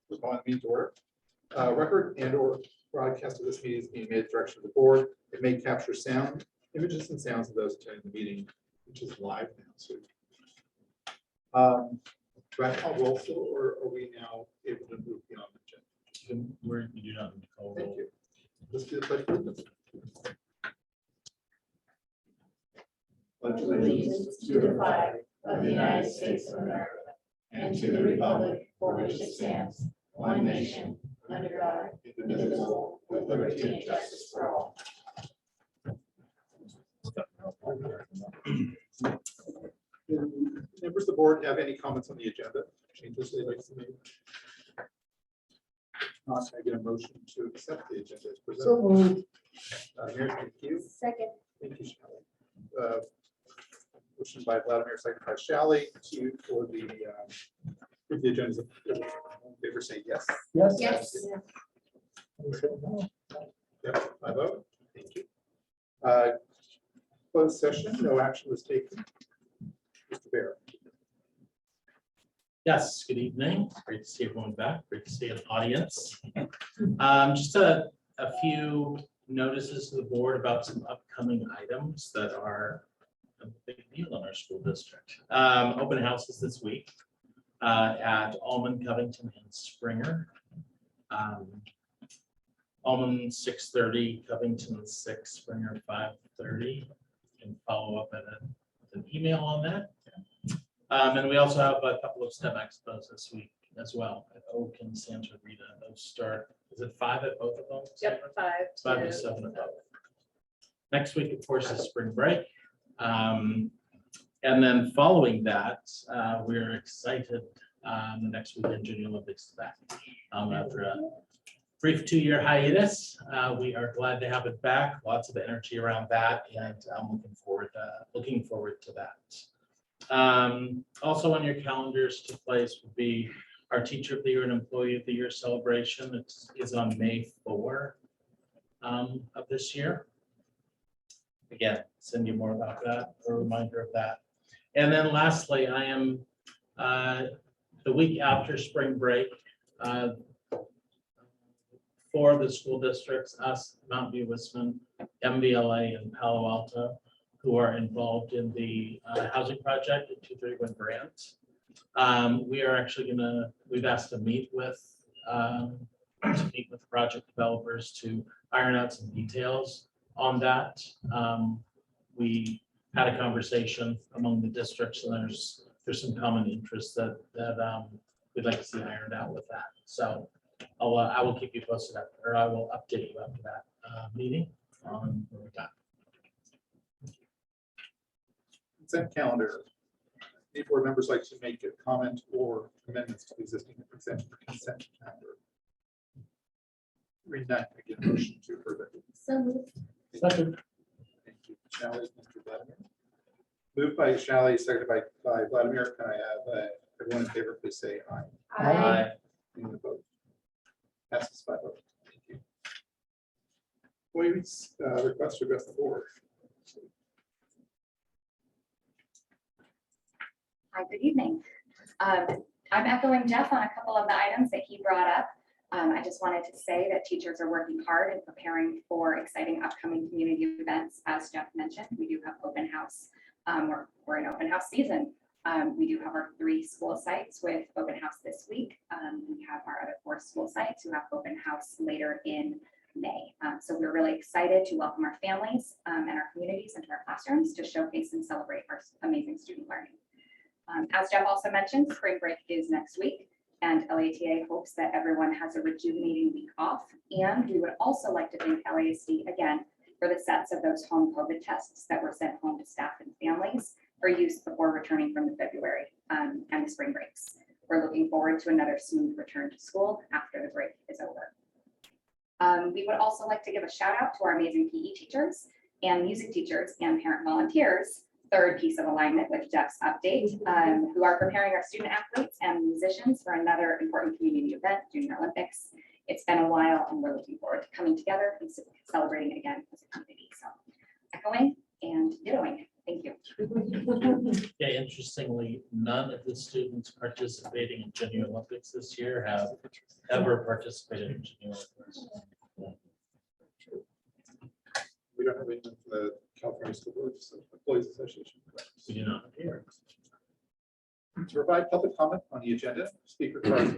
We're calling the meeting to order. Record and/or broadcast of this meeting is being made at the direction of the board. It may capture sound, images, and sounds of those attending the meeting, which is live now. So, do I call roll still, or are we now able to move beyond the agenda? You do not need to call roll. Thank you. Let's do the pledge of allegiance. Pledge allegiance to the flag of the United States of America and to the republic for which it stands, one nation, under God, indivisible, with liberty and justice for all. Members of the board have any comments on the agenda? Changes they'd like to make? Not, I get a motion to accept the agenda as presented. Mayor, thank you. Second. Thank you, Shelley. Motion by Vladimir, second by Shelley for the agenda. All in favor, say yes. Yes. Yep, I vote. Thank you. Closed session, no action was taken. Mr. Bear. Yes, good evening. Great to see everyone back. Great to see an audience. Just a few notices to the board about some upcoming items that are a big deal in our school district. Open houses this week at Almond, Covington, and Springer. Almond 6:30, Covington 6, Springer 5:30. You can follow up with an email on that. And we also have a couple of STEM expos this week as well at Oak and Santa Rita. Those start, is it 5 at both of them? Yep, 5 5 to 7 at both. Next week, of course, is spring break. And then following that, we're excited the next weekend Junior Olympics is back. After a brief 2-year hiatus, we are glad to have it back. Lots of energy around that, and I'm looking forward to that. Also on your calendars to place would be our Teacher of the Year and Employee of the Year celebration. It is on May 4 of this year. Again, send you more about that, a reminder of that. And then lastly, I am the week after spring break for the school districts, us, Mount View, Wisman, MVLA, and Palo Alto, who are involved in the housing project at 231 Grant. We are actually we've asked to meet with project developers to iron out some details on that. We had a conversation among the districts, and there's some common interests that we'd like to see ironed out with that. So I will keep you posted after, or I will update you after that meeting on where we're at. Consent calendar. Any board members like to make a comment or amendments to the existing consent calendar? Read that, I get a motion to approve it. So moved. Second. Thank you, Shelley. Thank you, Vladimir. Moved by Shelley, seconded by Vladimir. Can I have everyone in favor, please say aye. Aye. Any opposed? Passes 5-0. Thank you. Please request to address the board. Hi, good evening. I'm echoing Jeff on a couple of the items that he brought up. I just wanted to say that teachers are working hard and preparing for exciting upcoming community events. As Jeff mentioned, we do have open house. We're in open house season. We do have our 3 school sites with open house this week. We have our other 4 school sites who have open house later in May. So we're really excited to welcome our families and our communities into our classrooms to showcase and celebrate our amazing student learning. As Jeff also mentioned, spring break is next week, and LATA hopes that everyone has a rejuvenating week off. And we would also like to thank LASD again for the sets of those home COVID tests that were sent home to staff and families for use before returning from the February and the spring breaks. We're looking forward to another smooth return to school after the break is over. We would also like to give a shout out to our amazing PE teachers and music teachers and parent volunteers. Third piece of alignment with Jeff's update, who are preparing our student athletes and musicians for another important community event, Junior Olympics. It's been a while, and we're looking forward to coming together and celebrating again as a community. So echoing and dittoing. Thank you. Yeah, interestingly, none of the students participating in Junior Olympics this year have ever participated in Junior Olympics. We don't have anyone from the California School Board Employees Association. We do not. To provide public comment on the agenda, speaker cards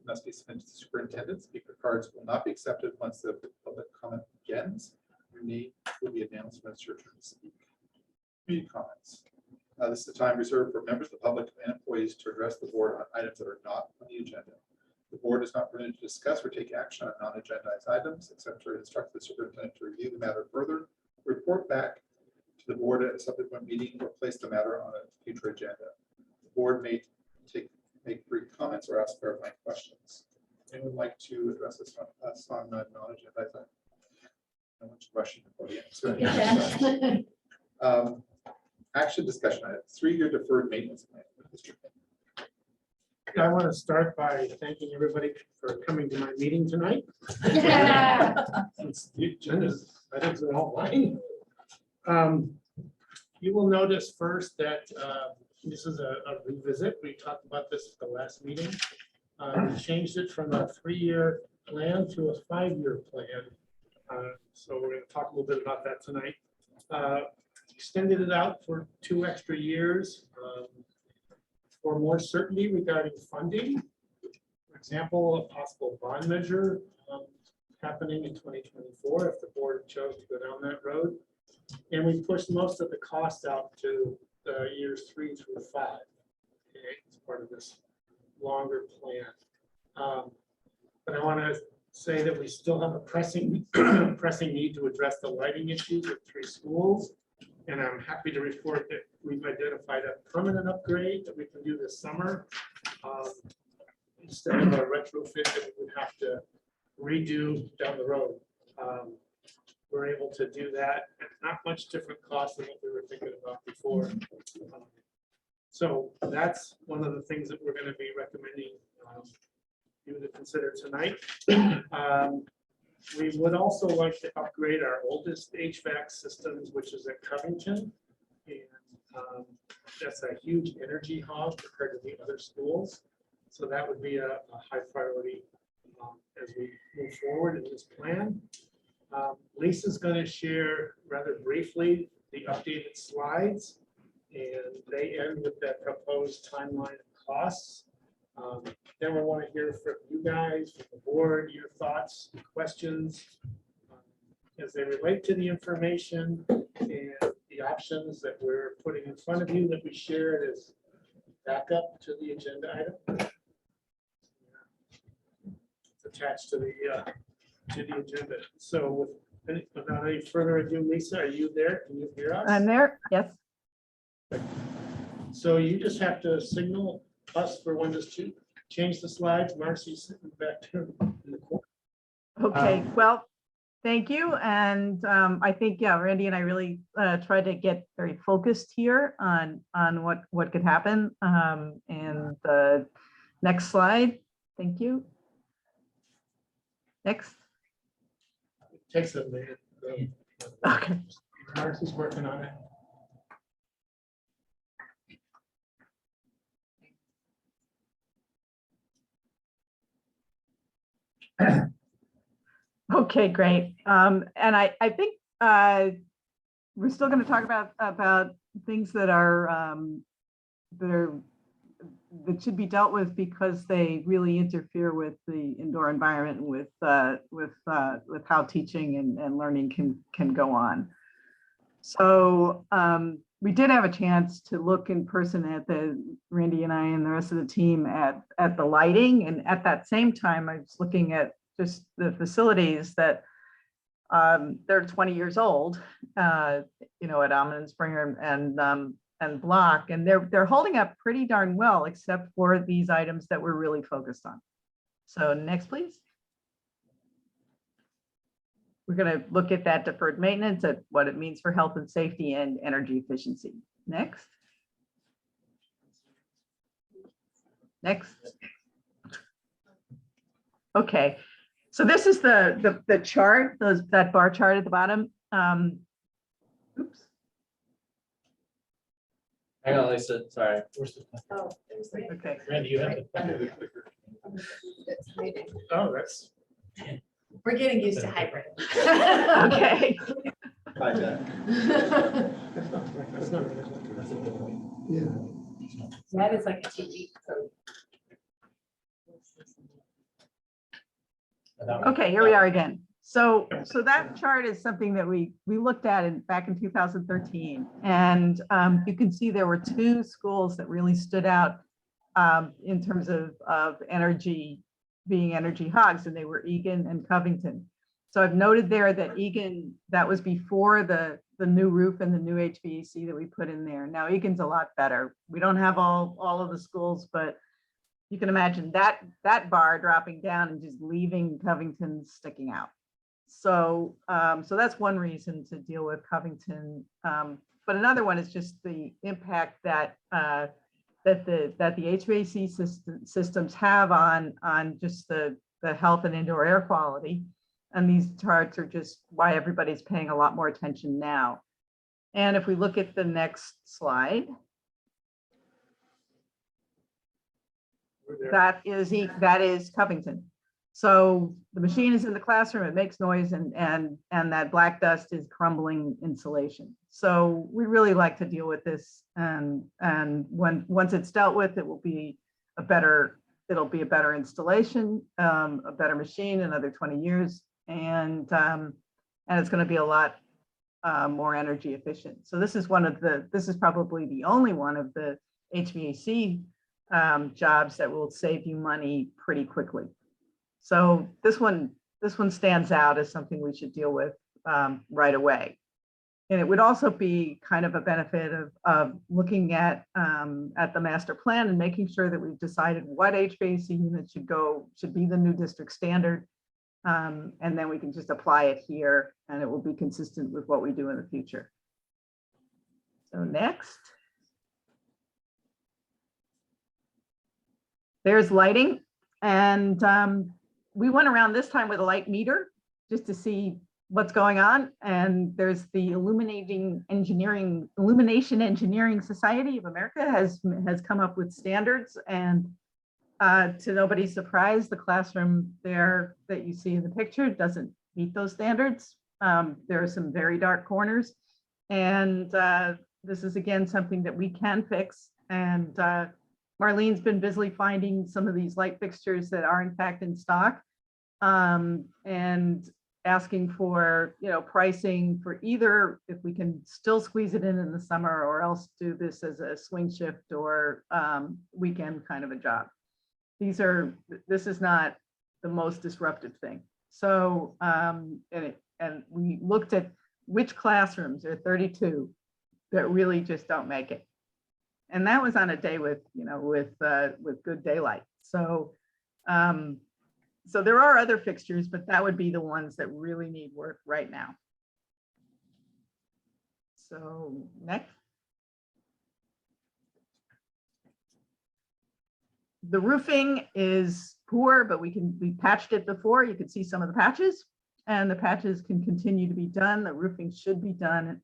must be submitted to the superintendent. Speaker cards will not be accepted once the public comment begins. Your name will be announced when it's your turn to speak. Community comments. This is the time reserved for members of the public and employees to address the board on items that are not on the agenda. The board is not permitted to discuss or take action on non-agendized items, except to instruct the superintendent to review the matter further, report back to the board at a subsequent meeting, or place the matter on a future agenda. The board may make brief comments or ask clarifying questions. Anyone would like to address us on non-agendized items? No one's rushing before the answer. Action discussion item, 3-year deferred maintenance plan. I want to start by thanking everybody for coming to my meeting tonight. Since the agenda's items are all mine. You will notice first that this is a revisit. We talked about this at the last meeting. We changed it from a 3-year plan to a 5-year plan. So we're going to talk a little bit about that tonight. Extended it out for 2 extra years. For more certainty regarding funding. For example, a possible bond measure happening in 2024 if the board chose to go down that road. And we pushed most of the cost out to years 3 through 5. Okay, as part of this longer plan. But I want to say that we still have a pressing need to address the lighting issues at 3 schools. And I'm happy to report that we've identified a permanent upgrade that we can do this summer. Instead of a retrofit that we would have to redo down the road. We're able to do that at not much different cost than what we were thinking about before. So that's one of the things that we're going to be recommending you to consider tonight. We would also like to upgrade our oldest HVAC systems, which is at Covington. And that's a huge energy hog compared to the other schools. So that would be a high priority as we move forward in this plan. Lisa's going to share rather briefly the updated slides. And they end with that proposed timeline of costs. Then we want to hear from you guys, from the board, your thoughts, questions as they relate to the information and the options that we're putting in front of you that we shared as backup to the agenda item. It's attached to the agenda. So without any further ado, Lisa, are you there? Can you hear us? I'm there, yes. So you just have to signal us for when to change the slides. Marcy's sitting back there in the corner. Okay, well, thank you. And I think, yeah, Randy and I really tried to get very focused here on what could happen. And the next slide, thank you. Next. It takes a minute. Okay. Marcy's working on it. Okay, great. And I think we're still going to talk about things that are that should be dealt with because they really interfere with the indoor environment and with how teaching and learning can go on. So we did have a chance to look in person at Randy and I and the rest of the team at the lighting, and at that same time I was looking at just the facilities that they're 20 years old, you know, at Almond and Springer and Block, and they're holding up pretty darn well, except for these items that we're really focused on. So next, please. We're going to look at that deferred maintenance, at what it means for health and safety and energy efficiency. Next. Next. Okay. So this is the chart, that bar chart at the bottom. Oops. Hang on, Lisa, sorry. Where's the- Oh, there's the- Okay. Randy, you have it. It's hiding. Oh, that's, We're getting used to hybrid. Okay. Hi, Jack. that's not. That is like a TV. Okay, here we are again. So that chart is something that we looked at back in 2013. And you can see there were two schools that really stood out in terms of energy, being energy hogs, and they were Egan and Covington. So I've noted there that Egan, that was before the new roof and the new HVAC that we put in there. Now Egan's a lot better. We don't have all of the schools, but you can imagine that bar dropping down and just leaving Covington sticking out. So so that's one reason to deal with Covington. But another one is just the impact that that the HVAC systems have on just the health and indoor air quality. And these charts are just why everybody's paying a lot more attention now. And if we look at the next slide, that is Covington. So the machine is in the classroom, it makes noise, and that black dust is crumbling insulation. So we really like to deal with this, and once it's dealt with, it will be a better installation, a better machine, another 20 years, and it's going to be a lot more energy efficient. So this is probably the only one of the HVAC jobs that will save you money pretty quickly. So this one stands out as something we should deal with right away. And it would also be kind of a benefit of looking at the master plan and making sure that we've decided what HVAC unit should be the new district standard. And then we can just apply it here and it will be consistent with what we do in the future. So next. There's lighting, and we went around this time with a light meter just to see what's going on. And there's the Illumination Engineering Society of America has come up with standards, and to nobody's surprise, the classroom there that you see in the picture doesn't meet those standards. There are some very dark corners, and this is again something that we can fix. And Marlene's been busily finding some of these light fixtures that are in fact in stock, and asking for, pricing for either if we can still squeeze it in the summer, or else do this as a swing shift or weekend kind of a job. This is not the most disruptive thing. So and we looked at which classrooms, there are 32 that really just don't make it. And that was on a day with good daylight. So so there are other fixtures, but that would be the ones that really need work right now. So next. The roofing is poor, but we patched it before. You can see some of the patches, and the patches can continue to be done. The roofing should be done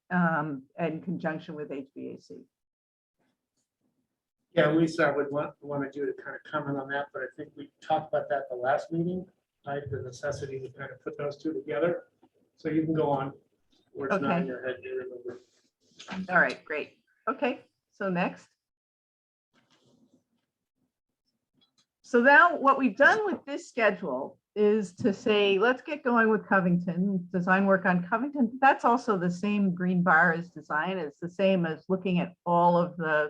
in conjunction with HVAC. Yeah, Lisa, I would wanted you to kind of comment on that, but I think we talked about that the last meeting, right? The necessity to kind of put those two together. So you can go on, or it's not in your head, you remember. All right, great. Okay, so next. So now what we've done with this schedule is to say, let's get going with Covington, design work on Covington. That's also the same green bar as design. It's the same as looking at all of the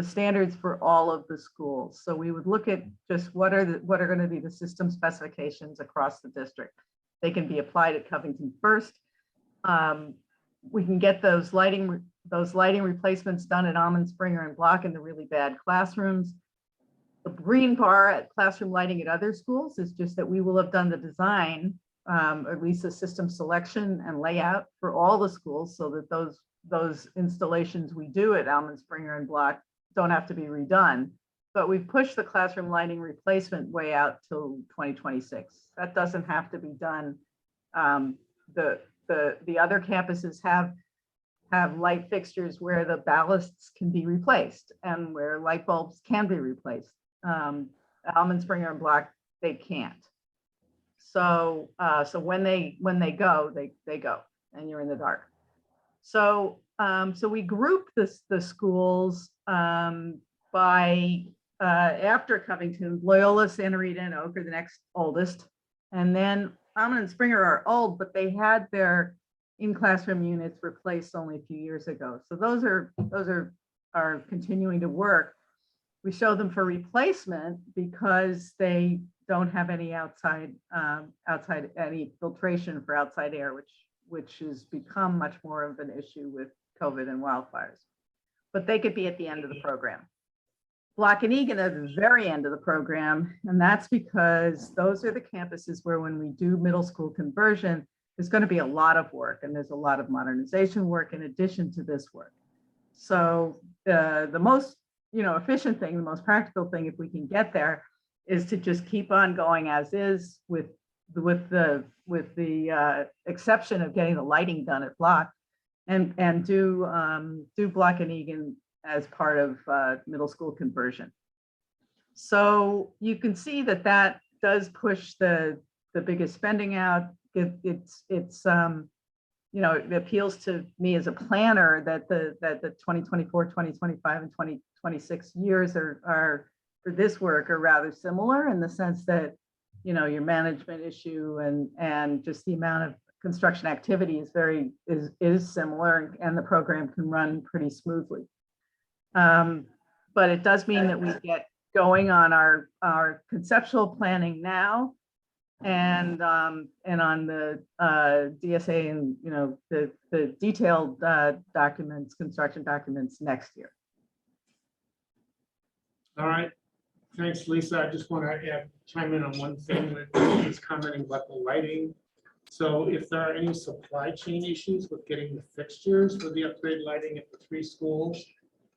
standards for all of the schools. So we would look at just what are going to be the system specifications across the district. They can be applied at Covington first. We can get those lighting replacements done at Almond Springer and Block in the really bad classrooms. The green bar at classroom lighting at other schools is just that we will have done the design, at least the system selection and layout for all the schools, so that those installations we do at Almond Springer and Block don't have to be redone. But we've pushed the classroom lighting replacement way out till 2026. That doesn't have to be done. The other campuses have have light fixtures where the ballasts can be replaced and where light bulbs can be replaced. Almond Springer and Block, they can't. So so when they go, they go, and you're in the dark. So so we group the schools by after Covington, Loyola, Santa Rita, and Oak are the next oldest, and then Almond and Springer are old, but they had their in-classroom units replaced only a few years ago. So those are continuing to work. We show them for replacement because they don't have any outside any filtration for outside air, which has become much more of an issue with COVID and wildfires. But they could be at the end of the program. Block and Egan at the very end of the program, and that's because those are the campuses where when we do middle school conversion, there's going to be a lot of work, and there's a lot of modernization work in addition to this work. So the most efficient thing, the most practical thing, if we can get there, is to just keep on going as is with the exception of getting the lighting done at Block, and do Block and Egan as part of middle school conversion. So you can see that does push the biggest spending out. It appeals to me as a planner that the 2024, 2025, and 2026 years are for this work are rather similar in the sense that, your management issue and just the amount of construction activity is similar, and the program can run pretty smoothly. But it does mean that we get going on our conceptual planning now, and on the DSA and the detailed documents, construction documents next year. All right, thanks, Lisa. I just want to chime in on one thing when he's commenting about the lighting. So if there are any supply chain issues with getting the fixtures for the upgrade lighting at the 3 schools,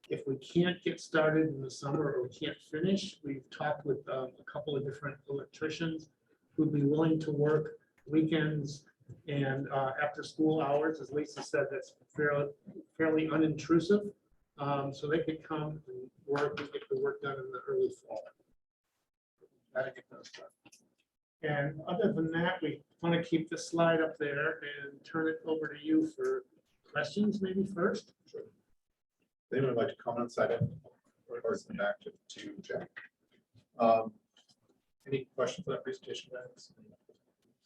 if we can't get started in the summer or we can't finish, we've talked with a couple of different electricians who'd be willing to work weekends and after school hours. As Lisa said, that's fairly unintrusive. So they could come and work and get the work done in the early fall. Gotta get those done. And other than that, we want to keep the slide up there and turn it over to you for questions, maybe first. Sure. Anyone would like to comment on side item or back to Jack? Any questions for that presentation, guys?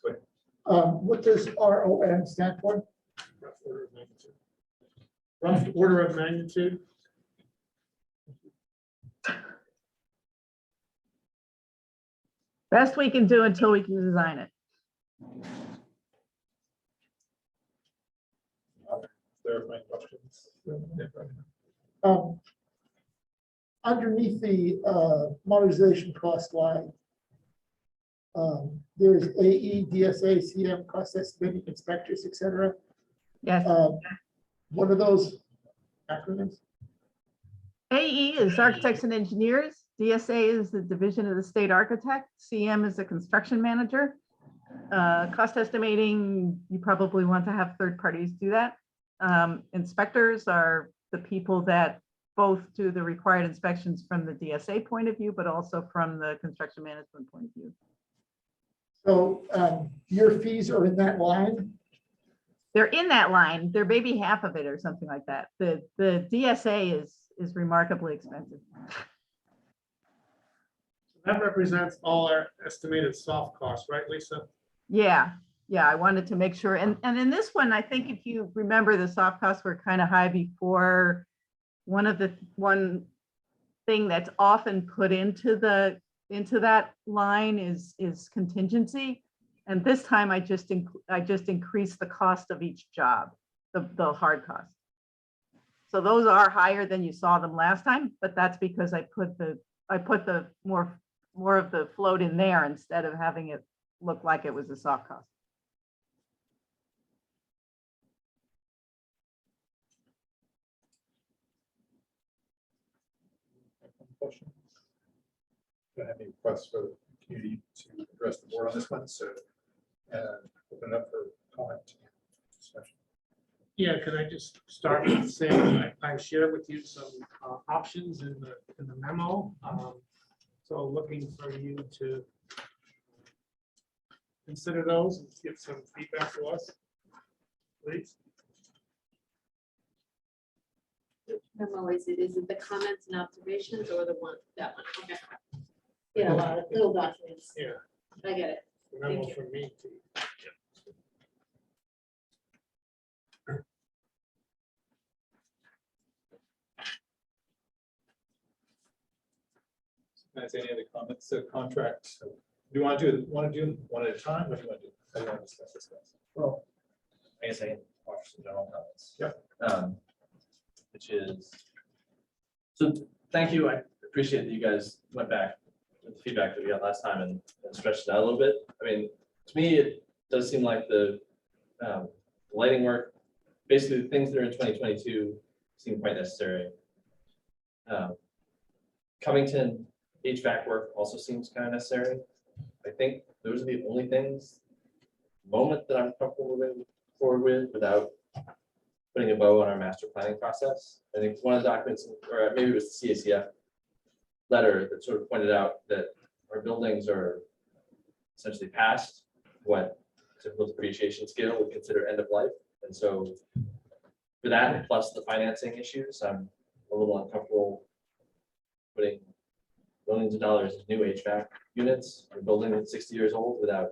Go ahead. What does ROM stand for? Rough order of magnitude. Rough order of magnitude. Best we can do until we can design it. There are my questions. Underneath the modernization cost line, there's AE, DSA, CM, cost estimating inspectors, etc. Yes. What are those acronyms? AE is Architects and Engineers. DSA is the Division of the State Architect. CM is the Construction Manager. Cost estimating, you probably want to have third parties do that. Inspectors are the people that both do the required inspections from the DSA point of view, but also from the construction management point of view. So your fees are in that line? They're in that line. They're maybe half of it or something like that. The DSA is remarkably expensive. That represents all our estimated soft costs, right, Lisa? Yeah, I wanted to make sure. And in this one, I think if you remember, the soft costs were kind of high before. One thing that's often put into that line is contingency. And this time I just increased the cost of each job, the hard cost. So those are higher than you saw them last time, but that's because I put the more of the float in there instead of having it look like it was a soft cost. Questions? Do I have any requests for the community to address the board on this one? So open it up for comment and discussion. Yeah, can I just start with saying I shared with you some options in the memo. So looking for you to consider those and give some feedback to us, please. Memo, is it the comments and observations or the one, that one? Okay. Yeah, a lot of little documents. Yeah, I get it. memo Thank you. from me too. Guys, any other comments? So contract, do you want to do one at a time? What do you want to do? How do you want to discuss this, guys? Well, I guess I can offer some general comments. Yep. Which is, so thank you. I appreciate that you guys went back with the feedback that we got last time and stretched it out a little bit. I mean, to me, it does seem like the lighting work, basically the things that are in 2022 seem quite necessary. Covington HVAC work also seems kind of necessary. I think those are the only things moment that I'm comfortable moving forward with without putting a bow on our master planning process. I think one of the documents, or maybe it was the CACF letter that sort of pointed out that our buildings are essentially past what typical depreciation scale would consider end of life. And so for that, plus the financing issues, I'm a little uncomfortable putting millions of dollars in new HVAC units or building that's 60 years old without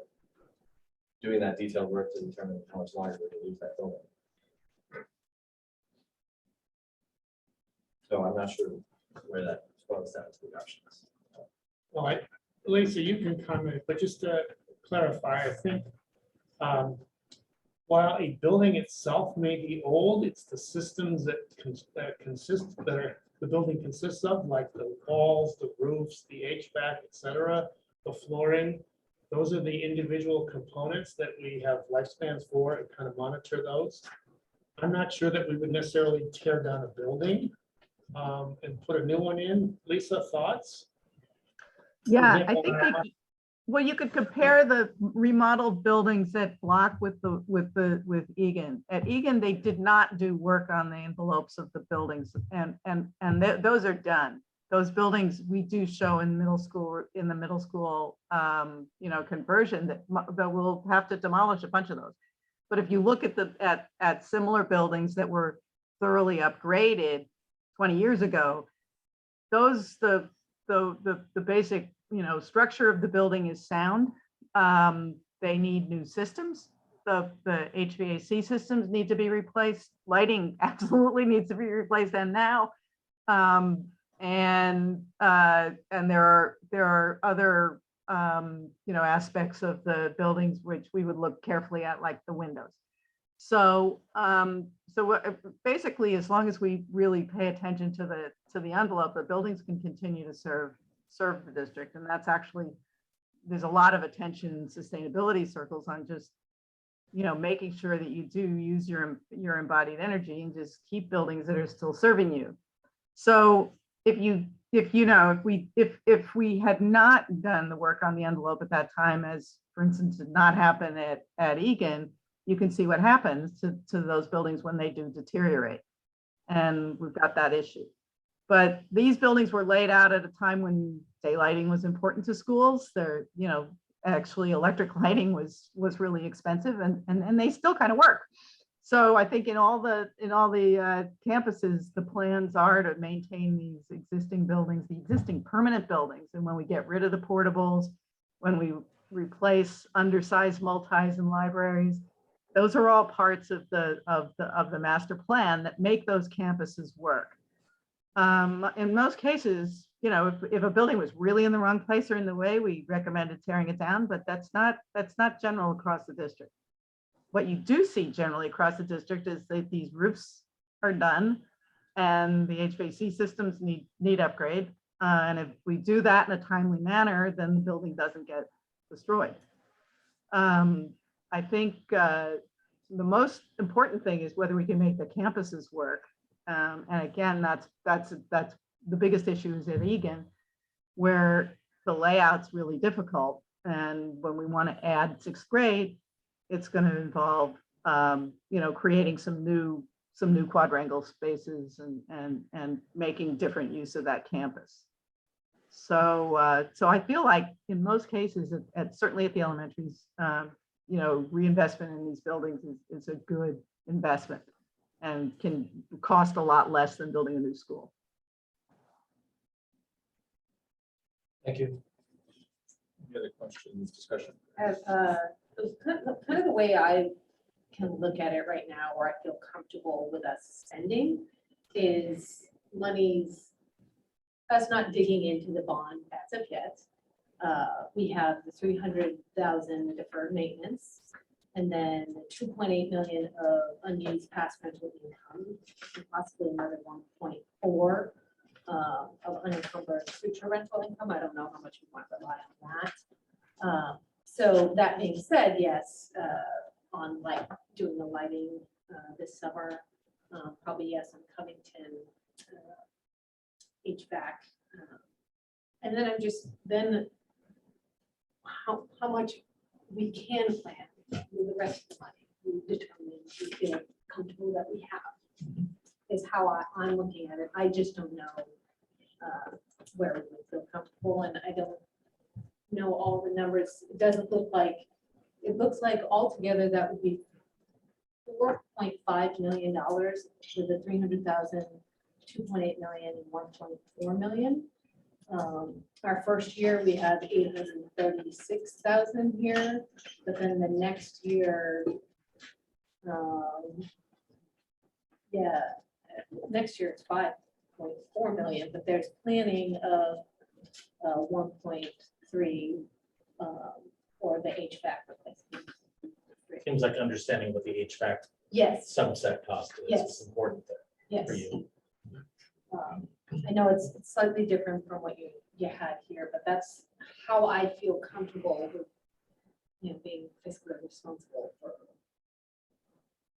doing that detailed work to determine how much longer we can use that building. So I'm not sure where that falls down to the options. Well, Lisa, you can comment, but just to clarify, I think while a building itself may be old, it's the systems that the building consists of, like the walls, the roofs, the HVAC, et cetera, the flooring. Those are the individual components that we have lifespans for and kind of monitor those. I'm not sure that we would necessarily tear down a building and put a new one in. Lisa, thoughts? Yeah, I example, think well, you could compare the remodeled buildings that block with Egan. At Egan, they did not do work on the envelopes of the buildings, and those are done. Those buildings we do show in middle school, conversion that we'll have to demolish a bunch of those. But if you look at similar buildings that were thoroughly upgraded 20 years ago, those the basic structure of the building is sound. They need new systems. The HVAC systems need to be replaced. Lighting absolutely needs to be replaced, and now. And there are other aspects of the buildings which we would look carefully at, like the windows. So basically, as long as we really pay attention to the envelope, the buildings can continue to serve the district. And that's actually, there's a lot of attention in sustainability circles on just making sure that you do use your embodied energy and just keep buildings that are still serving you. So if we had not done the work on the envelope at that time, as for instance did not happen at Egan, you can see what happens to those buildings when they do deteriorate. And we've got that issue. But these buildings were laid out at a time when daylighting was important to schools. They're, actually electric lighting was really expensive, and they still kind of work. So I think in all the campuses, the plans are to maintain these existing buildings, the existing permanent buildings. And when we get rid of the portables, when we replace undersized multis and libraries, those are all parts of the master plan that make those campuses work. In most cases, if a building was really in the wrong place or in the way, we recommended tearing it down, but that's not general across the district. What you do see generally across the district is that these roofs are done and the HVAC systems need upgrade. And if we do that in a timely manner, then the building doesn't get destroyed. I think the most important thing is whether we can make the campuses work. And again, that's the biggest issue is at Egan, where the layout's really difficult. And when we want to add 6th grade, it's going to involve creating some new quadrangle spaces and making different use of that campus. So I feel like in most cases, certainly at the elementaries, reinvestment in these buildings is a good investment and can cost a lot less than building a new school. Thank you. Any other questions, discussion? Kind of the way I can look at it right now, where I feel comfortable with us spending, is us not digging into the bond as of yet. We have the 300,000 deferred maintenance, and then 2.8 million of unused past rental income, and possibly another 1.4 of unencumbered future rental income. I don't know how much we want to rely on that. So that being said, yes, on doing the lighting this summer, probably yes, on Covington HVAC. And then how much we can plan with the rest of the money. We determine we feel comfortable that we have, is how I'm looking at it. I just don't know where we would feel comfortable, and I don't know all the numbers. It doesn't look like, it looks like altogether that would be $4.5 million with the 300,000, 2.8 million, and 1.4 million. Our first year we had 836,000 here, but then the next year, next year it's 5.4 million, but there's planning of 1.3 for the HVAC replacement. Seems like understanding what the HVAC Yes, subset cost is Yes. is important there for yes. you. I know it's slightly different from what you had here, but that's how I feel comfortable with, being fiscally responsible for.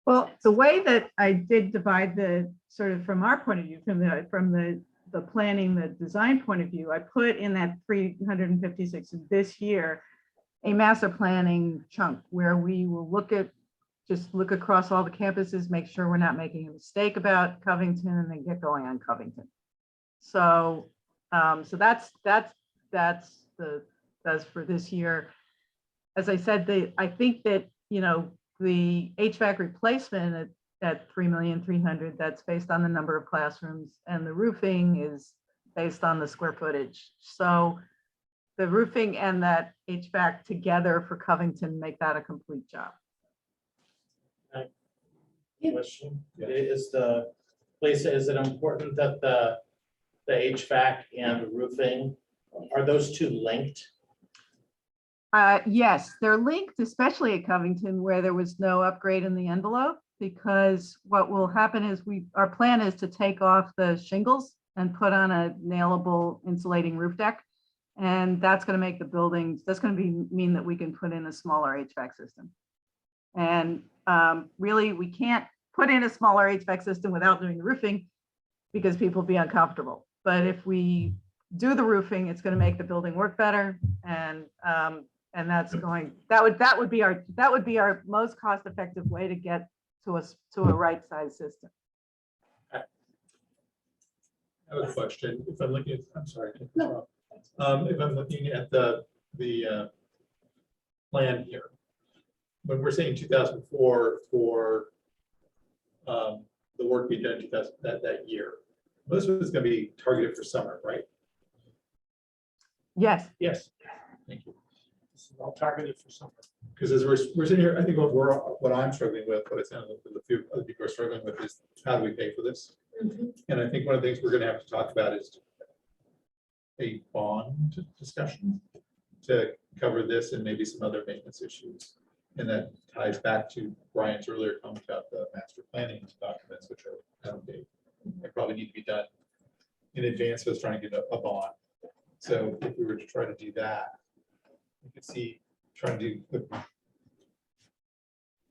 Well, the way that I did divide the sort of from our point of view, from the planning, the design point of view, I put in that 356 this year, a master planning chunk where we will look across all the campuses, make sure we're not making a mistake about Covington, and then get going on Covington. So that's for this year. As I said, I think that, the HVAC replacement at 3,300,000, that's based on the number of classrooms, and the roofing is based on the square footage. So the roofing and that HVAC together for Covington make that a complete job. Question, is it important that the HVAC and roofing, are those two linked? Yes, they're linked, especially at Covington, where there was no upgrade in the envelope, because what will happen is our plan is to take off the shingles and put on a nailable insulating roof deck. And that's going to make the buildings, that's going to mean that we can put in a smaller HVAC system. And really, we can't put in a smaller HVAC system without doing the roofing because people will be uncomfortable. But if we do the roofing, it's going to make the building work better. And that would be our most cost-effective way to get to a right-sized system. I have a question. If I'm looking at, I'm sorry. No. If I'm looking at the plan here, when we're saying 2004 for the work we did in that year, most of it's going to be targeted for summer, right? Yes. Yes, Thank you. this is all targeted for summer. Because as we're sitting here, I think what I'm struggling with, what it sounds like a few other people are struggling with, is how do we pay for this? And I think one of the things we're going to have to talk about is a bond discussion to cover this and maybe some other maintenance issues. And that ties back to Brian's earlier comment about the master planning documents, which are out of date. They probably need to be done in advance of us trying to get a bond. So if we were to try to do that, you could see trying to do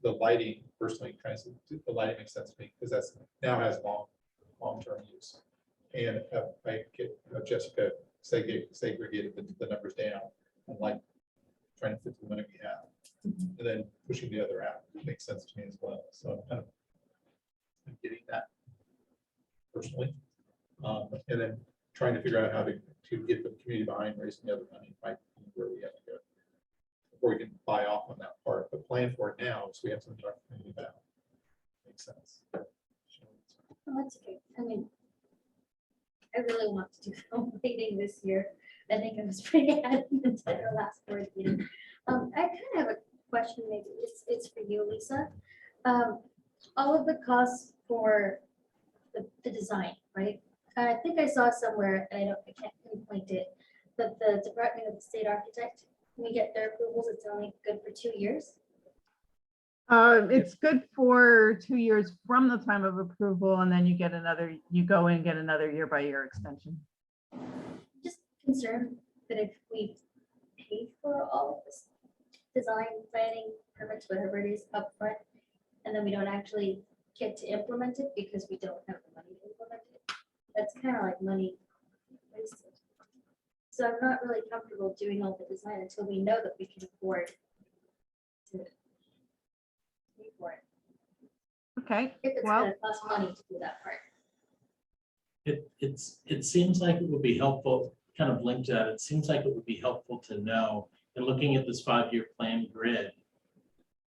the lighting, personally, the lighting makes sense to me because that's now has long-term use. And I get Jessica segregated the numbers down and like trying to fit the money we have. and then pushing the other out makes sense to me as well. So I'm kind of getting that personally. And then trying to figure out how to get the community behind raising the other money might be where we have to go before we can buy off on that part, but plan for it now so we have something to talk to the community about. Makes sense. Oh, that's okay. I mean, I really want to do film reading this year. I think I was pretty adamant at our last board meeting. I kind of have a question, maybe it's for you, Lisa. All of the costs for the design, right? I think I saw somewhere, and I can't pinpoint it, that the Department of the State Architect, when we get their approvals, it's only good for 2 years. It's good for 2 years from the time of approval, and then you get another, you go in and get another year-by-year extension. Just concerned that if we pay for all of this design, planning, permits, whatever it is upfront, and then we don't actually get to implement it because we don't have the money to implement it, that's kind of like money wasted. So I'm not really comfortable doing all the design until we know that we can afford to pay for it. Okay, If it's well, gonna cost money to do that part. It seems like it would be helpful, kind of linked to that, it seems like it would be helpful to know, in looking at this 5-year plan grid,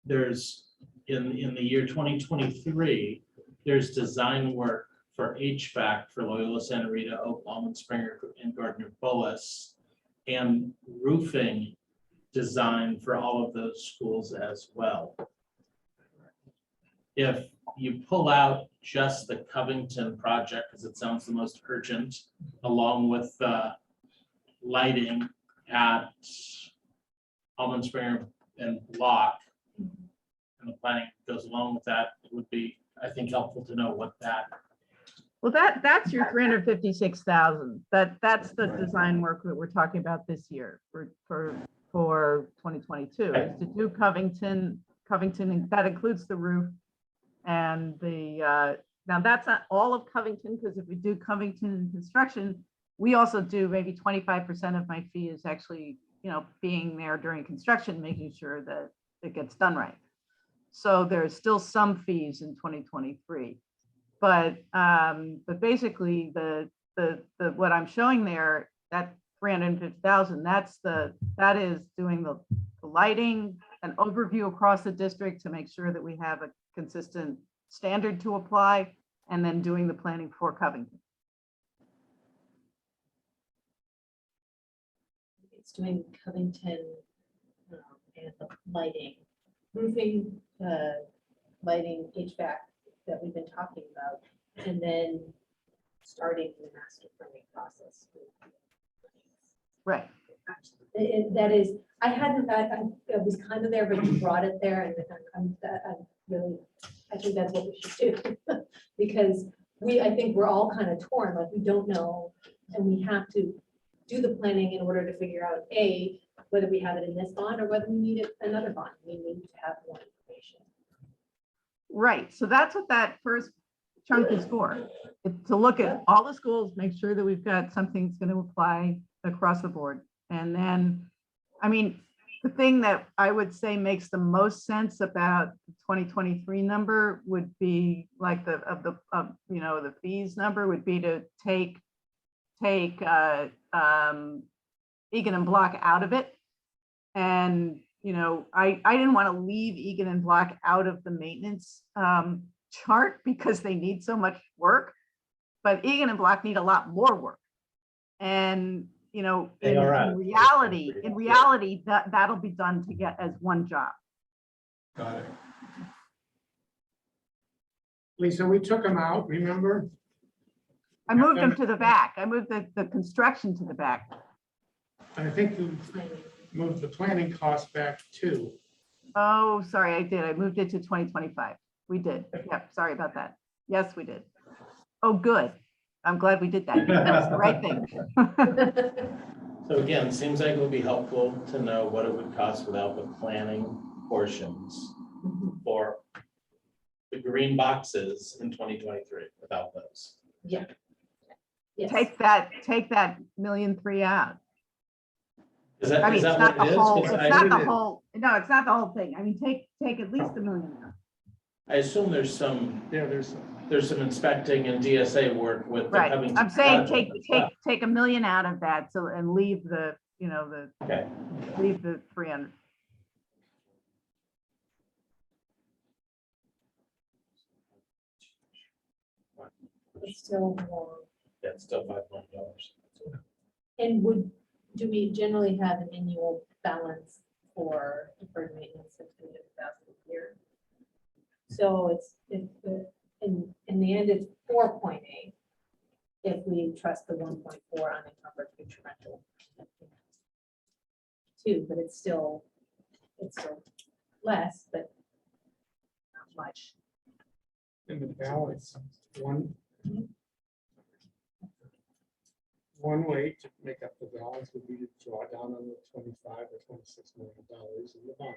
there's, in the year 2023, there's design work for HVAC for Loyola Santa Rita, Oak, Almond Springer, and Gardner Bullis, and roofing design for all of those schools as well. If you pull out just the Covington project, because it sounds the most urgent, along with lighting at Almond Springer and Block, and the planning goes along with that, it would be, I think, helpful to know what that. well, that's your 356,000. That's the design work that we're talking about this year for 2022 is to do Covington, that includes the roof and the, now that's not all of Covington, because if we do Covington in construction, we also do maybe 25% of my fee is actually, being there during construction, making sure that it gets done right. So there's still some fees in 2023, but basically the what I'm showing there, that 350,000, that is doing the lighting, an overview across the district to make sure that we have a consistent standard to apply, and then doing the planning for Covington. It's doing Covington and the lighting, roofing, lighting, HVAC that we've been talking about, and then starting the master planning process. Right. That is, I was kind of there, but you brought it there, and I'm really, I think that's what we should do. Because I think we're all kind of torn, like we don't know, and we have to do the planning in order to figure out, A, whether we have it in this bond or whether we need another bond. We need to have more information. Right. So that's what that first chunk is for. It's to look at all the schools, make sure that we've got something that's going to apply across the board. And then, I mean, the thing that I would say makes the most sense about the 2023 number would be like the fees number would be to take Egan and Block out of it. And, I didn't want to leave Egan and Block out of the maintenance chart because they need so much work, but Egan and Block need a lot more work. And, in reality, that'll be done to get as one job. Got it. Lisa, we took them out, remember? I moved them to the back. I moved the construction to the back. And I think you moved the planning costs back too. Oh, sorry, I did. I moved it to 2025. We did. Yep, sorry about that. Yes, we did. Oh, good. I'm glad we did that. That was the right thing. So again, it seems like it would be helpful to know what it would cost without the planning portions for the green boxes in 2023 without those. Yeah. Yes. Take that $1.3 million out. Is I that, mean, is it's that not what the it is? whole, 'Cause it's I- not the whole, no, it's not the whole thing. I mean, take at least $1 million out. I assume there's some Yeah, there's, inspecting and DSA work with the Right, Covington I'm saying project take, and stuff. take $1 million out of that, so, and leave the, you know, Okay, leave the 300. It's still more. that's still $5 million. And do we generally have an annual balance for deferred maintenance of 300,000 a year? So in the end, it's 4.8 if we trust the 1.4 unencumbered future rental. 2, but it's still less, but not much. in the balance, one way to make up the balance would be to draw down on the $25 or $26 million in the bond.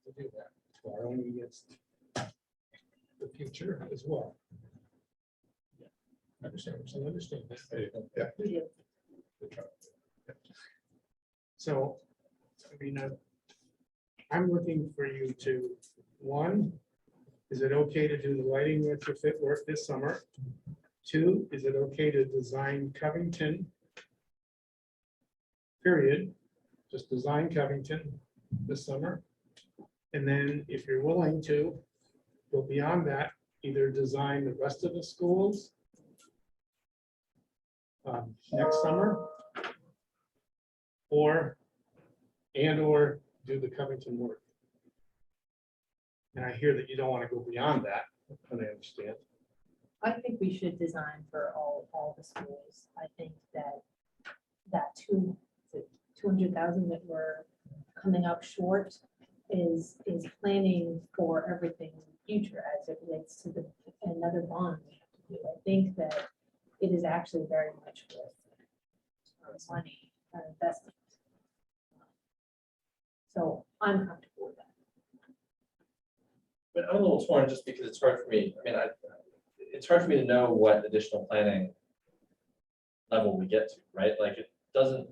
To do that, borrowing against the future as well. Understand that. Yeah. We do. So, I mean, I'm looking for you to, one, is it okay to do the lighting retrofit work this summer? 2, is it okay to design Covington? Period, just design Covington this summer. And then if you're willing to go beyond that, either design the rest of the schools next summer, or do the Covington work. And I hear that you don't want to go beyond that, and I understand. I think we should design for all the schools. I think that 200,000 that we're coming up short is planning for everything in the future as it relates to another bond we have to do. I think that it is actually very much worth our money, our investment. So I'm comfortable with that. But I'm a little torn just because it's hard for me. I mean, it's hard for me to know what additional planning level we get to, right? Like, it doesn't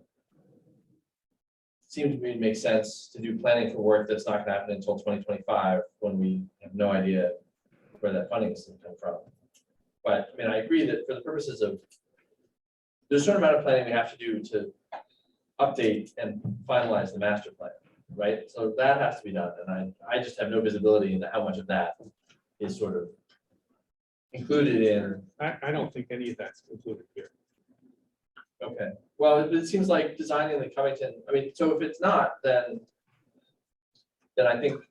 seem to me to make sense to do planning for work that's not gonna happen until 2025, when we have no idea where that funding is gonna come from. But I mean, I agree that for the purposes of, there's a certain amount of planning we have to do to update and finalize the master plan, right? So that has to be done, and I just have no visibility into how much of that is sort of included in. I don't think any of that's included here. Okay, well, it seems like designing the Covington, I mean, so if it's not, then I think,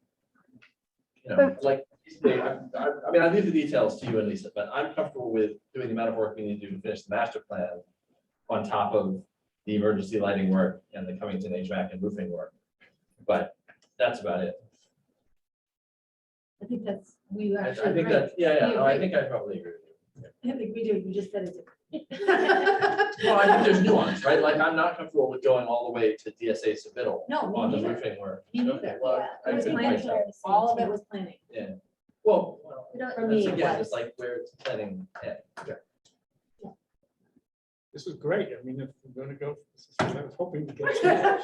you know, like, I mean, I leave the details to you and Lisa, but I'm comfortable with doing the amount of work we need to do to finish the master plan on top of the emergency lighting work and the Covington HVAC and roofing work. But that's about it. I think that's, we I actually. think that, yeah, no, I think I probably agree with you. I think we do, you just said it. Well, I think there's nuance, right? Like, I'm not comfortable with going all the way to DSA submittal No, on me the neither. roofing work. Me Okay, neither. well, I It was think planning. myself. All of it was planning. Yeah, well, For me, that's it again, was. it's like where it's planning. This is great. I mean, if we're gonna go, this is what I was hoping to get.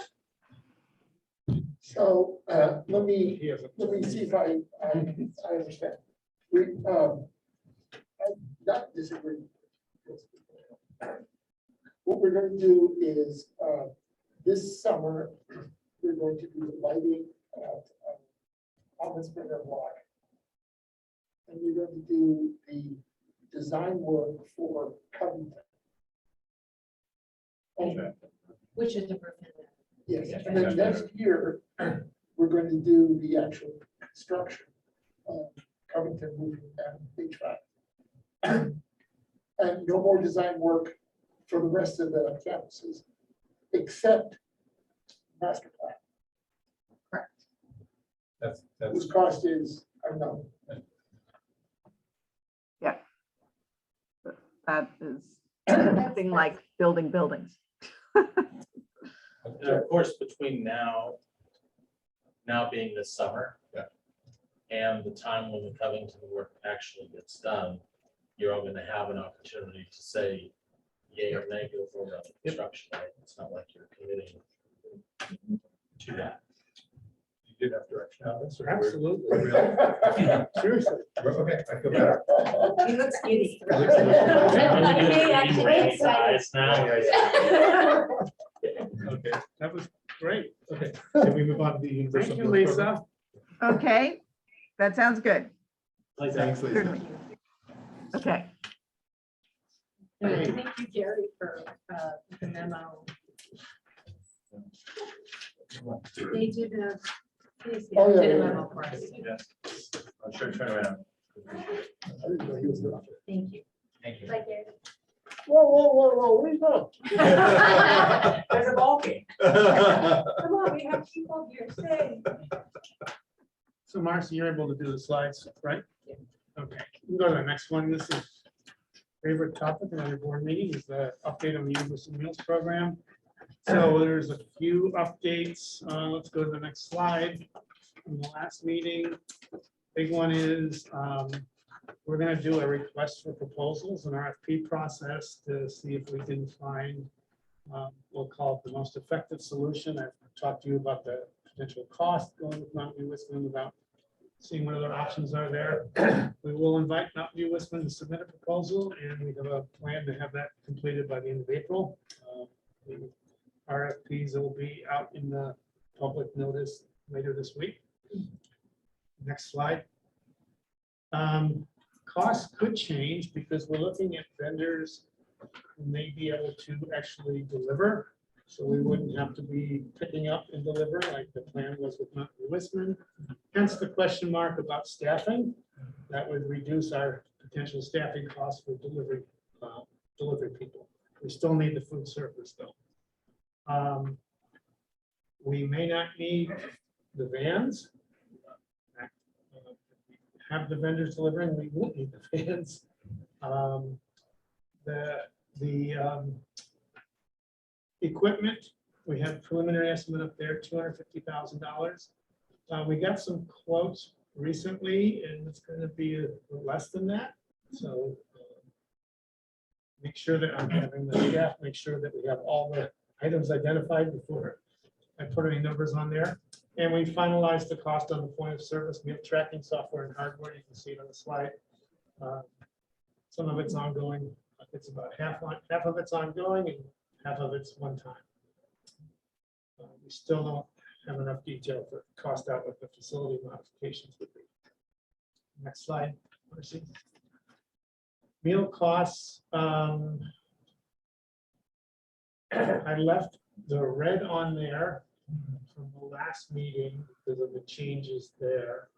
So let me He hasn't- see if I understand. We, I not disagree. What we're going to do is this summer, we're going to do the lighting on the Springer block. And we're going to do the design work for Covington. And Which is the roof. yes, and then next year, we're going to do the actual construction of Covington roofing and HVAC. And no more design work for the rest of the campuses, except master plan, That's, whose cost is unknown. That is something like building buildings. And of course, between now being this summer. Yeah. And the time when the Covington work actually gets done, you're all gonna have an opportunity to say yay or nay go forward on the construction, right? It's not like you're committing to that. You did have direction on this, or? Absolutely. Really? Seriously. Okay, I feel better. He looks giddy. Guys, now. Okay, That was great. okay. Can we move on to the universal? Thank you, Health Program? Lisa. Okay, that sounds good. Thanks, Lisa. Certainly. Okay, Hey. Thank you, Gary, for the memo. They did a, Oh, yeah, did a yeah, memo for us. Yes. I'm sure, turn around. I didn't know he was doing it. Thank you. Thank you. Like Gary. Whoa, what are you doing? There's a ball game. Come on, we have people here, stay. So Marcy, you're able to do the slides, right? Okay, we can go to the next one. This is favorite topic in our board meeting is the update on the Universal Meals Program. So there's a few updates. Let's go to the next slide. From the last meeting, big one is we're gonna do a request for proposals, an RFP process to see if we can find, we'll call it the most effective solution. I've talked to you about the potential cost going with Mountain View Wisconsin about seeing what other options are there. We will invite Mountain View Wisconsin to submit a proposal, and we have a plan to have that completed by the end of April. The RFPs will be out in the public notice later this week. Next slide. Costs could change because we're looking at vendors who may be able to actually deliver. So we wouldn't have to be picking up and deliver like the plan was with Mountain View Wisconsin. Hence the question mark about staffing. That would reduce our potential staffing costs for delivery people. We still need the food service though. We may not need the vans. Have the vendors delivering, we won't need the vans. Equipment, we have preliminary estimate up there, $250,000. We got some quotes recently, and it's going to be less than that. So make sure that I'm having the staff make sure that we have all the items identified before I put any numbers on there. And we finalized the cost on the point of service meal tracking software and hardware. You can see it on the slide. Some of it's ongoing. It's about half of it's ongoing and half of it's one time. We still don't have enough detail for cost out what the facility modifications would be. Next slide, Marcy. Meal costs. I left the red on there from the last meeting because of the changes there.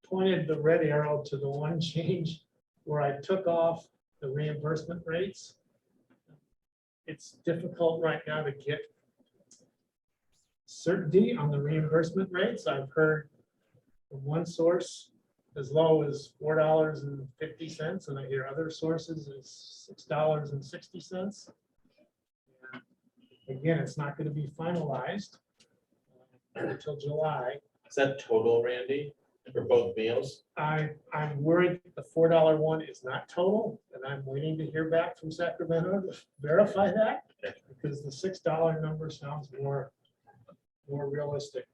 Pointed the red arrow to the one change where I took off the reimbursement rates. It's difficult right now to get certainty on the reimbursement rates. I've heard from one source as low as $4.50, and I hear other sources is $6.60. Again, it's not going to be finalized until July. Is that total, Randy, for both meals? I'm worried the $4 one is not total, and I'm waiting to hear back from Sacramento to verify that, because the $6 number sounds more realistic.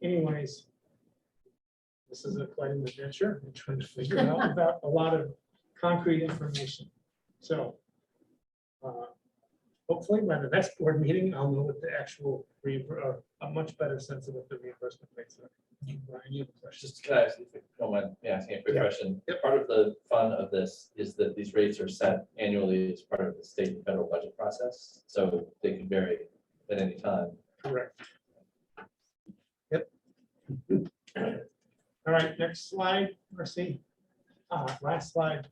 Anyways, this is quite an adventure. I'm trying to figure it out without a lot of concrete information. So hopefully by the next board meeting, I'll know what the actual, a much better sense of what the reimbursement rates are. Brian, you have a question? Just can I ask, if you don't mind me asking a quick Yeah. question? Part of the fun of this is that these rates are set annually as part of the state and federal budget process, so they can vary at any time. Correct. Yep. All right, next slide, Marcy. Last slide.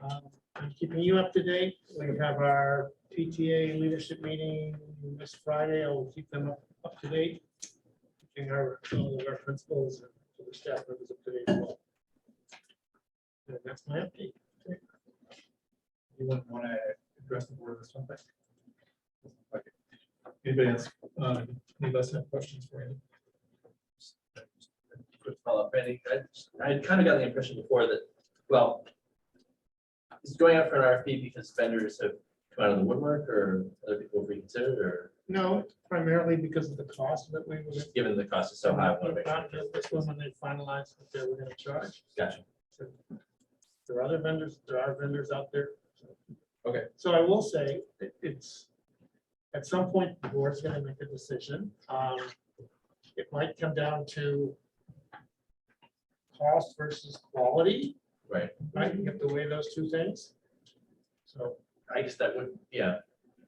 I'm keeping you up to date. We have our PTA leadership meeting this Friday. I will keep them up to date. Keeping all of our principals and other staff members up to date as well. And that's my update. You want to address the board of this topic? Okay. Anybody else? Any of us have questions for Andy? Quick follow-up, Randy. I kind of got the impression before that, well, is it going out for an RFP because vendors have come out of the woodwork or other people have reconsidered or No, primarily because of the cost that we were. given the cost is so high? I wanna make sure. Not just this one when they finalized what they were gonna charge. Gotcha. So there are other vendors, there are vendors out there. Okay. So I will say, it's, at some point, the board's gonna make a decision. It might come down to cost versus quality, Right. right? You have to weigh those two things. So, I guess that would, yeah,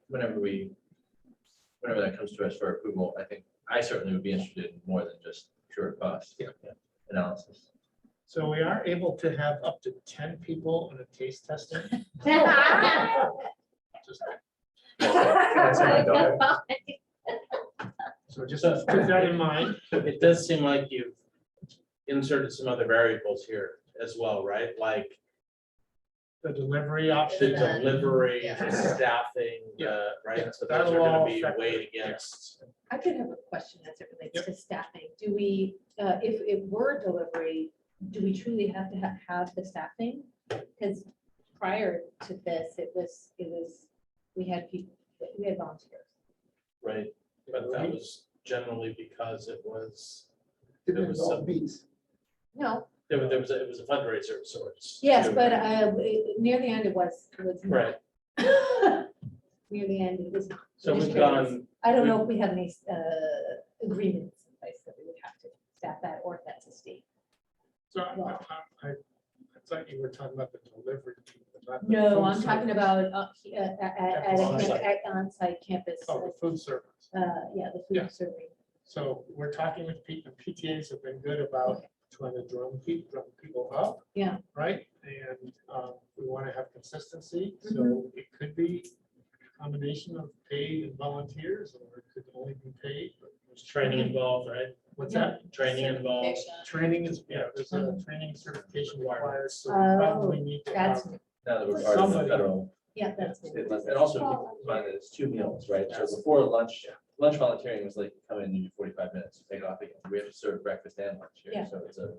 whenever that comes to us for approval, I think I certainly would be interested in more than just pure cost. Yeah. Analysis. so we are able to have up to 10 people in a taste testing. Just- So just keep that in mind. It does seem like you've inserted some other variables here as well, right? Like The delivery the option. delivery, Yeah. the staffing, Yeah. right? So those That'll are gonna all be factor weighed in, yeah. against. I could have a question as it relates Yep. to staffing. Do we, if it were delivery, do we truly have to have the staffing? Because prior to this, we had people, we had volunteers. Right, but that was generally because it was, Depending was on some- beats. No, it was a fundraiser of sorts. yes, too. but near the end, it was not. Right, Near the end, it was. so we've just curious. gone, I don't know if we have any agreements in place that we would have to staff that, or if that's a state. So I thought you were talking about the delivery. not the No, food I'm talking service. about at a On-site. on-site campus. Oh, the food service. Yeah, the Yeah. food serving. So we're talking with people, PTAs have been good about trying to drum people up. Yeah. Right? And we want to have consistency, so Mm-hmm. it could be a combination of paid and volunteers, or it could only be paid. but there's training involved, right? What's that? Training involved. Training is, yeah, there's a training certification required, so we Oh, probably need to have. That's, Now that we're part of the Somebody- federal. yeah, that's. state level. And also keep in mind that it's 2 meals, right? So before lunch volunteering was like, come in, you do 45 minutes, take off again. We have to serve breakfast and lunch here, Yeah. so it's a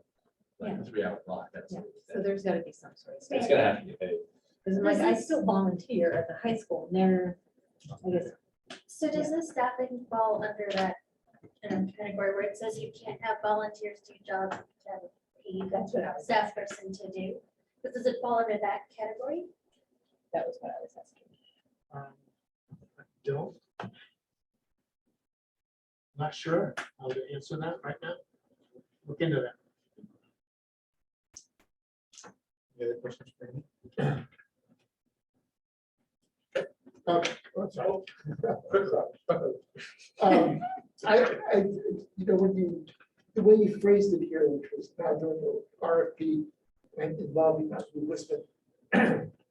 3-hour block. That's Yeah, so there's gotta be some sort of. it's gonna have to be paid. Because like, I still volunteer at the high school, and they're, I guess, So does this staffing fall under that category where it says you can't have volunteers do jobs to have a paid that's what I was, staff person to do? But does it fall under that category? that was what I was asking. I don't. Not sure how to answer that right now. Look into that. Any other questions for me? Sorry. You know, the way you phrased it here, which was now doing the RFP and involving us with Lisbon,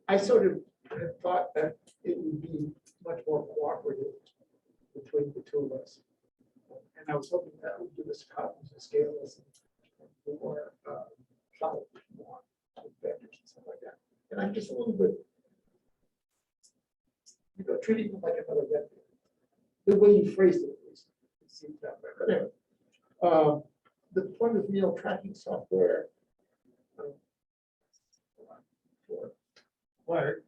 I sort of had thought that it would be much more cooperative between the two of us. And I was hoping that would give us economies of scale as more, solid, more vendors and stuff like that. And I'm just a little bit, you know, treating them like another vendor. The way you phrased it, at least, it seemed that way. But anyway, the point of meal tracking software. For Clark.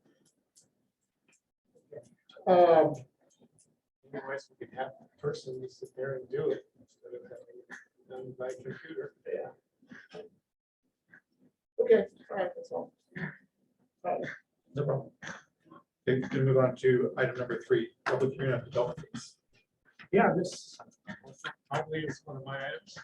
Otherwise, we could have a person sit there and do it instead of having it done by computer. Yeah. Okay, all right, that's all. No problem. Okay, we can move on to item number 3, public hearing of adult fees. Yeah, this probably is one of my items.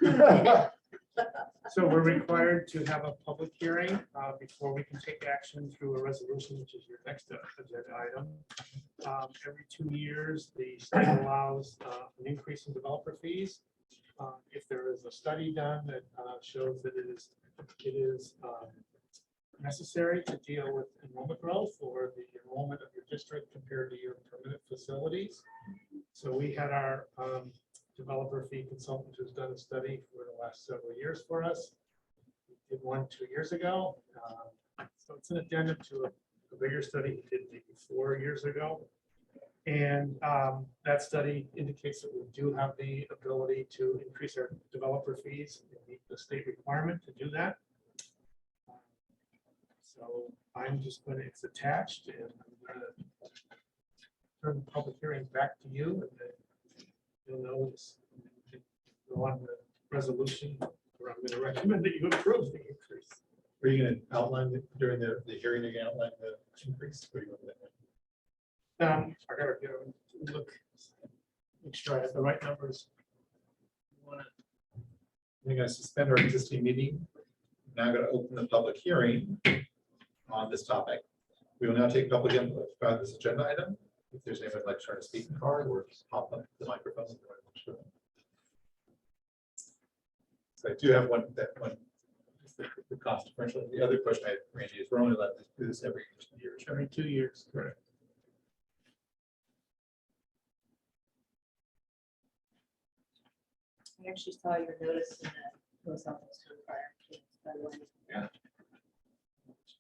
So we're required to have a public hearing before we can take action through a resolution, which is your next agenda item. Every 2 years, the state allows an increase in developer fees. If there is a study done that shows that it is necessary to deal with enrollment growth or the enrollment of your district compared to your permanent facilities. So we had our developer fee consultant who's done a study for the last several years for us. We did one 2 years ago. So it's an addendum to a bigger study we did maybe 4 years ago. And that study indicates that we do have the ability to increase our developer fees and meet the state requirement to do that. So I'm just gonna, it's attached and I'm gonna turn the public hearing back to you and then you'll know this. Go on the resolution, where I'm gonna recommend that you approve the increase. Are you gonna outline during the hearing, you're gonna outline the increase? Or are you gonna- I gotta go and look, make sure I have the right numbers. We're gonna suspend our existing meeting. Now gonna open the public hearing on this topic. We will now take public input about this agenda item. If there's anyone who'd like to try to speak in card or just pop up the microphone. So I do have one, that one, is the cost differential. The other question I had, Randy, is we're only allowed to do this every 2 years, right? Every 2 years, correct. I actually saw your notice in the post office to fire. By the way. Yeah.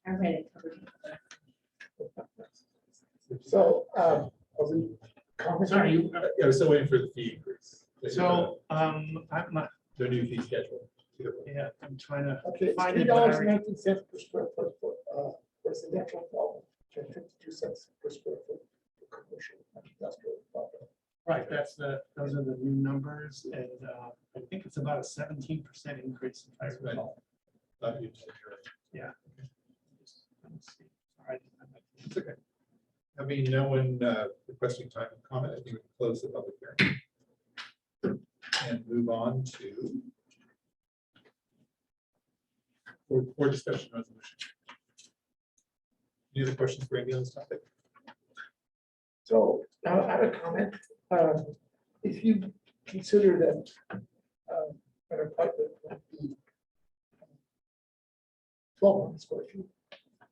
I read it. Covered it. So, are we commenting? Sorry, you, Yeah, we're still waiting for the fee increase. so, I'm not, The new fee schedule. yeah, I'm trying to Okay, it's find it. $3.19 per square foot for residential development, and 52 cents per square foot for commercial and industrial property. Right, those are the new numbers, and I think it's about a 17% increase. If I That's right. recall. Thought you'd say you're right. Yeah. Let me see. All right. It's okay. I mean, no one requesting time to comment. I think we can close the public hearing. And move on to for discussion resolution. Any other questions for Amy on this topic? So I have a comment. If you consider that an apartment would be 1,200 square feet,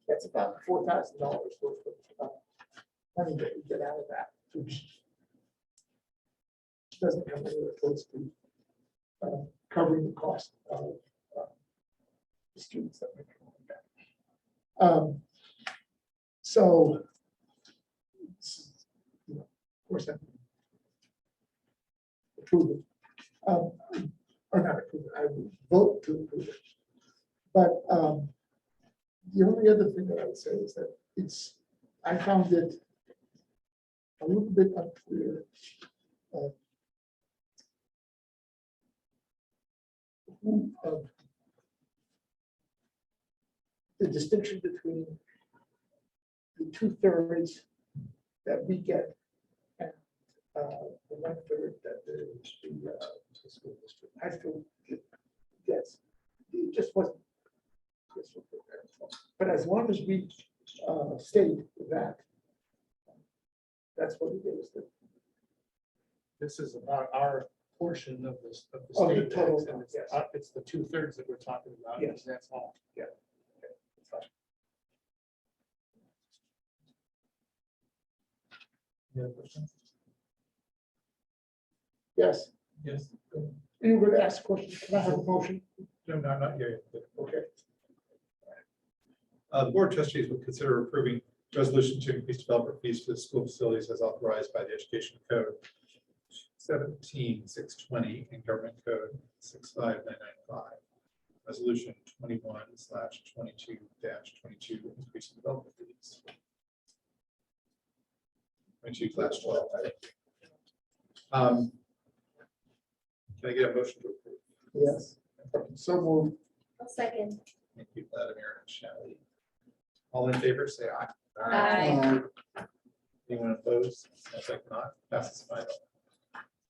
that's about $4,000 worth of money that you get out of that, which doesn't come anywhere close to covering the cost of the students that may come on back. So, you know, of course, I approve it. Or not approve it, I would vote to approve it. But the only other thing that I would say is that I found it a little bit unclear. The distinction between the 2/3 that we get and the 1/3 that the school district, high school gets. It just wasn't crystal clear. But as long as we state that that's what it is, that This is about our portion of this, of the Of the state total, tax, and yes. it's the 2/3 that we're talking about. Yes. That's all. it's fine. Any other questions? Yes, Yes. you were going to ask a question. Can I have a motion? No, not here. Okay. The board of trustees will consider approving resolution to increase developer fees for the school facilities as authorized by the Education Code 17-620 and Government Code 65995. Resolution 21/22-22 increasing developer fees. 22/12. Can I get a motion to approve? Yes. So moved. I'll second. Thank you, Vladimir and Shelley. All in favor, say aye. Aye. Anyone opposed? Sounds like not. Passes 5-0.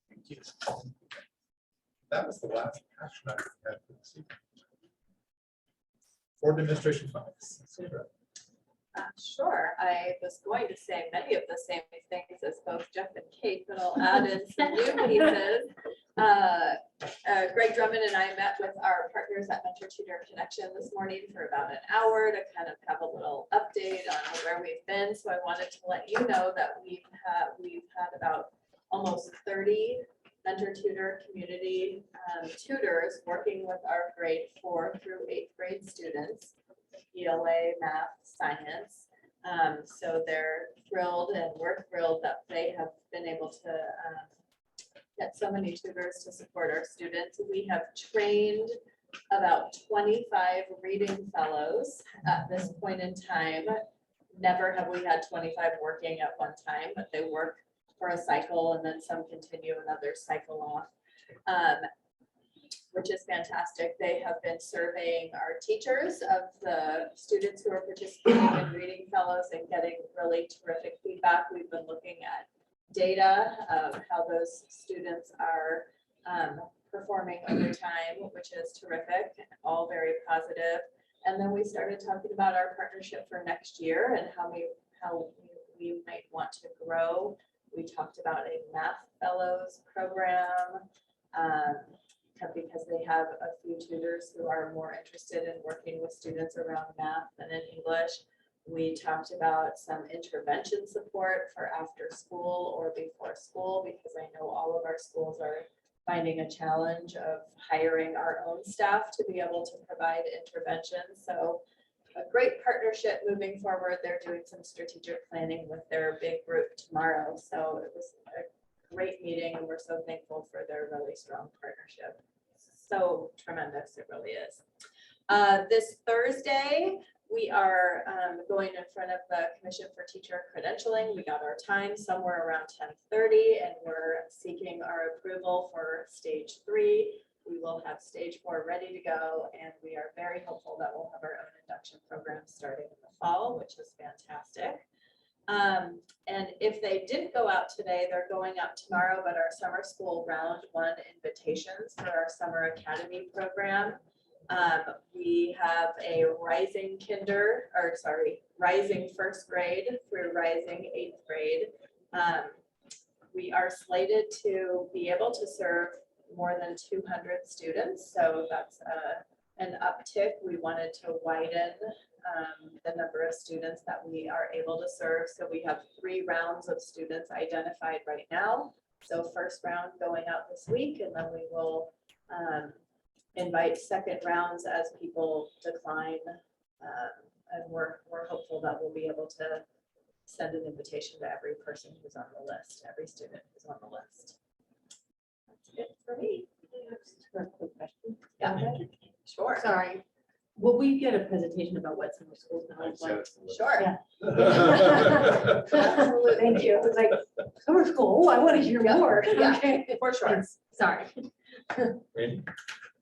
Thank you. That was the last action I had for this evening. Board administration files. Sandra. Sure, I was going to say many of the same things as both Jeff and Kate, but I'll add in some new pieces. Greg Drummond and I met with our partners at Mentor Tutor Connection this morning for about an hour to kind of have a little update on where we've been. So I wanted to let you know that we've had about almost 30 Mentor Tutor community tutors working with our grade 4 through 8th grade students. ELA, math, science. So they're thrilled and we're thrilled that they have been able to get so many tutors to support our students. We have trained about 25 reading fellows at this point in time. Never have we had 25 working at one time, but they work for a cycle and then some continue and others cycle off, which is fantastic. They have been surveying our teachers of the students who are participating in reading fellows and getting really terrific feedback. We've been looking at data of how those students are performing over time, which is terrific, all very positive. And then we started talking about our partnership for next year and how we might want to grow. We talked about a math fellows program because they have a few tutors who are more interested in working with students around math than in English. We talked about some intervention support for after school or before school, because I know all of our schools are finding a challenge of hiring our own staff to be able to provide interventions. So a great partnership moving forward. They're doing some strategic planning with their big group tomorrow. So it was a great meeting and we're so thankful for their really strong partnership. So tremendous, it really is. This Thursday, we are going in front of the Commission for Teacher Credentialing. We got our time somewhere around 10:30 and we're seeking our approval for stage 3. We will have stage 4 ready to go, and we are very hopeful that we'll have our own induction program starting in the fall, which is fantastic. And if they didn't go out today, they're going out tomorrow, but our summer school round 1 invitations for our summer academy program. We have a rising first grade through rising 8th grade. We are slated to be able to serve more than 200 students. So that's an uptick. We wanted to widen the number of students that we are able to serve. So we have 3 rounds of students identified right now. So first round going out this week, and then we will invite second rounds as people decline. And we're hopeful that we'll be able to send an invitation to every person who's on the list, every student who's on the list. That's it for me. A quick question. Yeah, sure. Sorry. Will we get a presentation about what summer school's gonna look like? Sure. Yeah. Absolutely. Thank you. It was like, summer school, oh, I want to hear more. Yeah. Okay. For sure. Thanks. Sorry. Randy?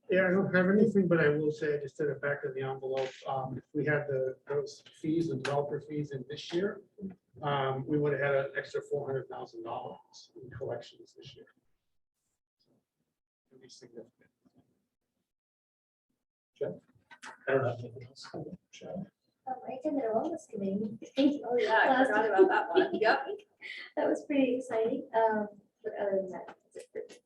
Yeah, I don't have anything, but I will say, I just did it back of the envelope. If we had those fees and developer fees in this year, we would have had an extra $400,000 in collections this year. It'd be significant. I don't have anything else. I attended a wellness committee. Oh, yeah, I forgot about that one. Yep. That was pretty exciting. But other than that, that's it.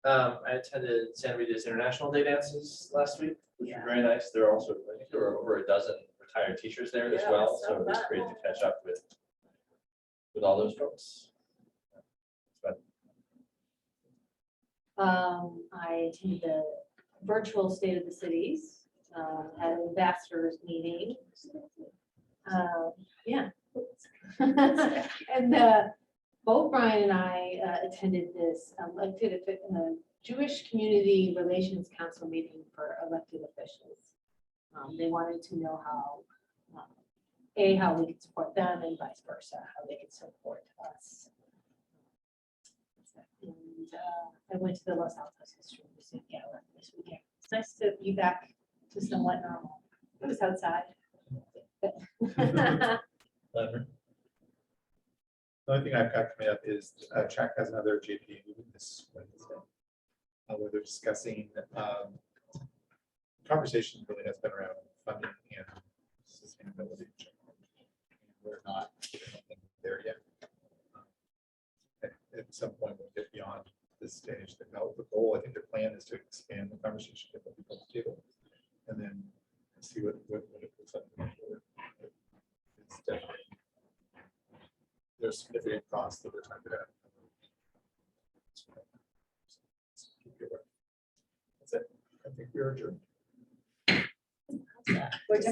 I attended Santa Rita's International Day dances last week, which were very nice. There are also, I think there were over a dozen retired teachers there as Yeah, well, so so it was fun. great to catch up with all those folks. I attended the virtual State of the Cities, had an ambassadors meeting. Yeah. And both Brian and I attended this elected Jewish Community Relations Council meeting for elected officials. They wanted to know how we could support them and vice versa, how they could support us. And I went to the Los Altos History Museum Gala this weekend. It's nice to be back to somewhat normal. It was outside. Leonard? The only thing I've got coming up is Track has another JPA meeting this Wednesday, where they're discussing conversation really has been around funding and sustainability. We're not there yet. At some point, we'll get beyond this stage. The goal, I think the plan is to expand the conversation, get more people at the table, and then see what it looks like. It's definitely, there's significant costs that we're talking about. That's it. I think we are adjourned. We're just